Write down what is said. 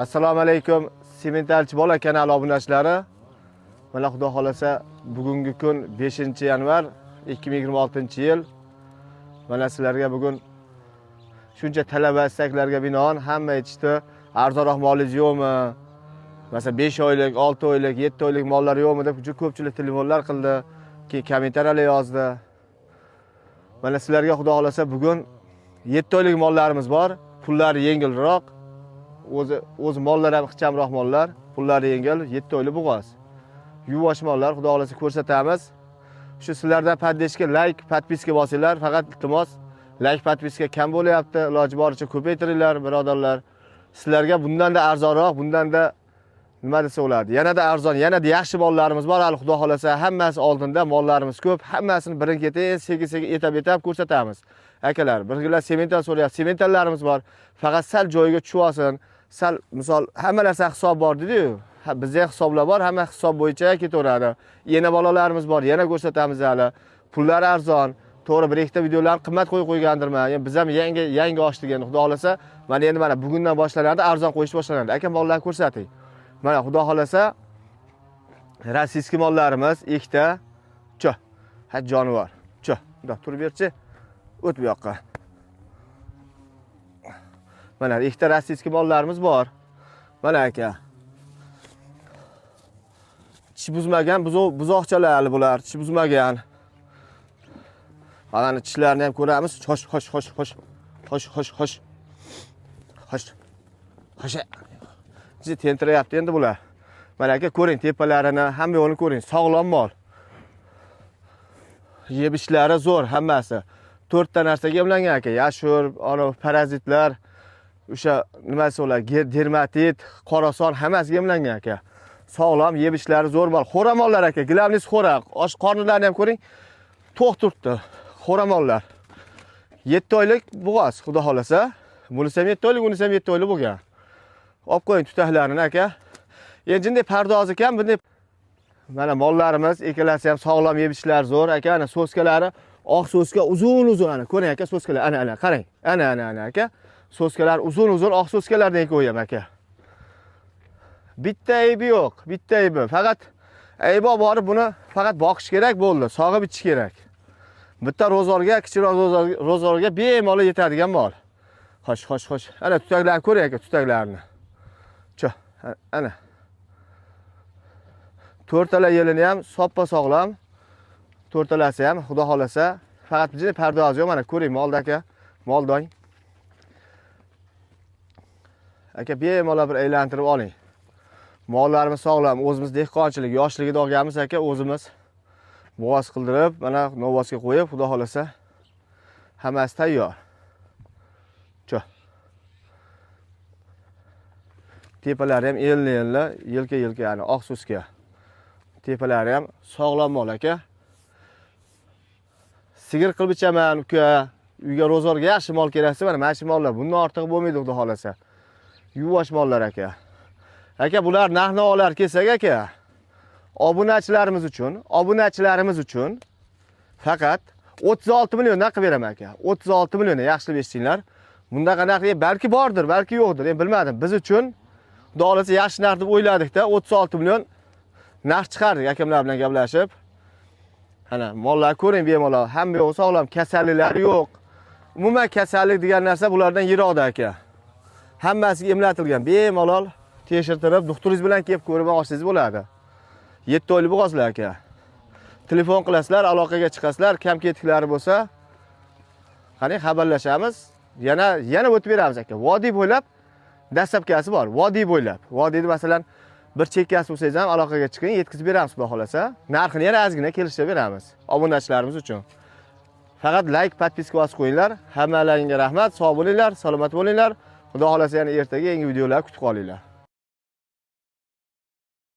Assalomu alaykum, Sementalchi bola kanali obunachilari. Mana xudo xolasa bugungi kun 5-yanvar 2026-yil. Mana sizlarga bugun shuncha talab va istaklarga binoan hamma aytishdi, arzonroq molingiz yo'qmi? Masalan 5 oylik, 6 oylik, 7 oylik mollar yo'qmi deb juda ko'pchilik telefonlar qildi, keyin kommentariyalar yozdi. Mana sizlarga xudo xolasa bugun 7 oylik mollarimiz bor, pullari yengilroq. O'z mollar ham ixchamroq mollar, pullari yengil, 7 oylik bo'g'oz. Yuvosh mollar xudo xolasa ko'rsatamiz. Shu sizlardan paddeshga like, podpiska bosinglar. Faqat iltimos, like, podpiska kam bo'lyapti. Iloji boricha ko'paytiringlar, birodarlar. Sizlarga bundan-da arzonroq, bundan-da nima desa bo'ladi? Yanada arzon, yanada yaxshi mollarimiz bor. Hali xudo xolasa hammasi oldinda, mollarimiz ko'p. Hammasini birin-ketin sekin-sekin etab ko'rsatamiz. Akalar, birgilar semental so'rayapti. Sementallarimiz bor. Faqat sal joyiga tushib olsin. Sal misol hamma narsa hisob bor dedi-yu. Bizda hisoblar bor, hamma hisob bo'yicha ketaveradi. Yana bolalarimiz bor, yana ko'rsatamiz hali. Pullari arzon. To'g'ri, bir ikkita videolarni qimmat qo'ygandirman. Yani biz ham yangi ochdik endi xudo xolasa. Mana endi bugundan boshlanadi, arzon qo'yish boshlanadi. Aka mollarni ko'rsating. Mana xudo xolasa rossiyskiy mollarimiz ikkita. Cho. Ha jonivor. Cho. Bundoq turib berchi. O't bu yoqqa. Mana ikkita rossiyskiy mollarimiz bor. Mana aka. Tish buzmagan, buzoqchalar hali bular, tish buzmagan. Mana tishlarini ham ko'ramiz. Xo'sh. Jiz tentirayapti endi bular. Mana aka ko'ring, tepalarini, hamma yo'lini ko'ring. Sog'lom mol. Yeb ishlari zo'r hammasi. 4 ta narsaga emlangan aka. Yashur, parazitlar, o'sha nimasi ular, dermatit, qorason hammasiga emlangan aka. Sog'lom, yeb ishlari zo'r mol. Xo'ra mollar aka, gilamnis xo'ra. Osh qornilarini ham ko'ring. To'q turibdi. Xo'ra mollar. 7 oylik bo'g'oz, xudo xolasa. Bunisi ham 7 oylik, bunisi ham 7 oylik bo'lgan. Olib qo'ying tutaklarini aka. Endi pardoz ekan, bunday mana mollarimiz, ikkalasi ham sog'lom, yeb ishlari zo'r aka. Ana soskalari, oq soska uzun-uzun ana. Ko'ring aka, soskalar ana qarang. Ana aka. Soskalar uzun-uzun oq soskalardan qo'yam aka. Bitta aybi yo'q, bitta aybi. Faqat aybi borib buni faqat boqish kerak bo'ldi, sog'ib ichish kerak. Bitta rozorga, kichikroq rozorga bemalol yetadigan mol. Xo'sh. Ana tutaklarni ko'ring aka, tutaklarni. Cho, ana. To'rtalar yelini ham soppa sog'lom. To'rtalasi ham xudo xolasa, faqat bizning pardoz yo'q, mana ko'ring molda aka, moldong. Aka bemalol bir aylantirib oling. Mollarimiz sog'lom, o'zimiz dehqonchilik, yoshligida olganmiz aka, o'zimiz bo'g'oz qildirib, mana novvosga qo'yib, xudo xolasa hammasi tayyor. Cho. Tepalari ham elli, yelka yani oq suska. Tepalari ham sog'lom mol aka. Sigir qilib ichaman uka. Uyga rozorga yaxshi mol keraksa, mana shu mollar bundan ortiq bo'lmaydi xudo xolasa. Yuvosh mollar aka. Aka bular narx-navolar kelsak aka, obunachilarimiz uchun faqat 36 milliondan qilib beraman aka. 36 million yaxshilab eshitinglar. Bundaqa narx balki bordir, balki yo'qdir, men bilmadim. Biz uchun xudo xolasa yaxshi narx deb o'yladik-da, 36 million narx chiqardik akamlar bilan gaplashib. Ana mollar ko'ring bemalol, hamma yo'q sog'lom, kasalliklari yo'q. Umuman kasallik degan narsa bulardan yiroqda aka. Hammasiga emlatilgan, bemalol tekshirtirib, doktoringiz bilan kelib ko'rib olsangiz bo'ladi. 7 oylik bo'g'ozlar aka. Telefon qilasizlar, aloqaga chiqasizlar, kam ketiklari bo'lsa, qani xabarlashamiz. Yana o'tib beramiz aka. Vodiy bo'ylab dastlabkasi bor. Vodiy bo'ylab. Vodiyda masalan bir chekkasi bo'lsangiz ham aloqaga chiqing, yetkazib beramiz xudo xolasa. Narxini yana ozgina kelishib beramiz obunachilarimiz uchun. Faqat like, podpiska bosib qo'yinglar. Hammalaringizga rahmat, sog' bo'linglar, salomat bo'linglar. Xudo xolasa yana ertaga yangi videolar kutib qolinglar.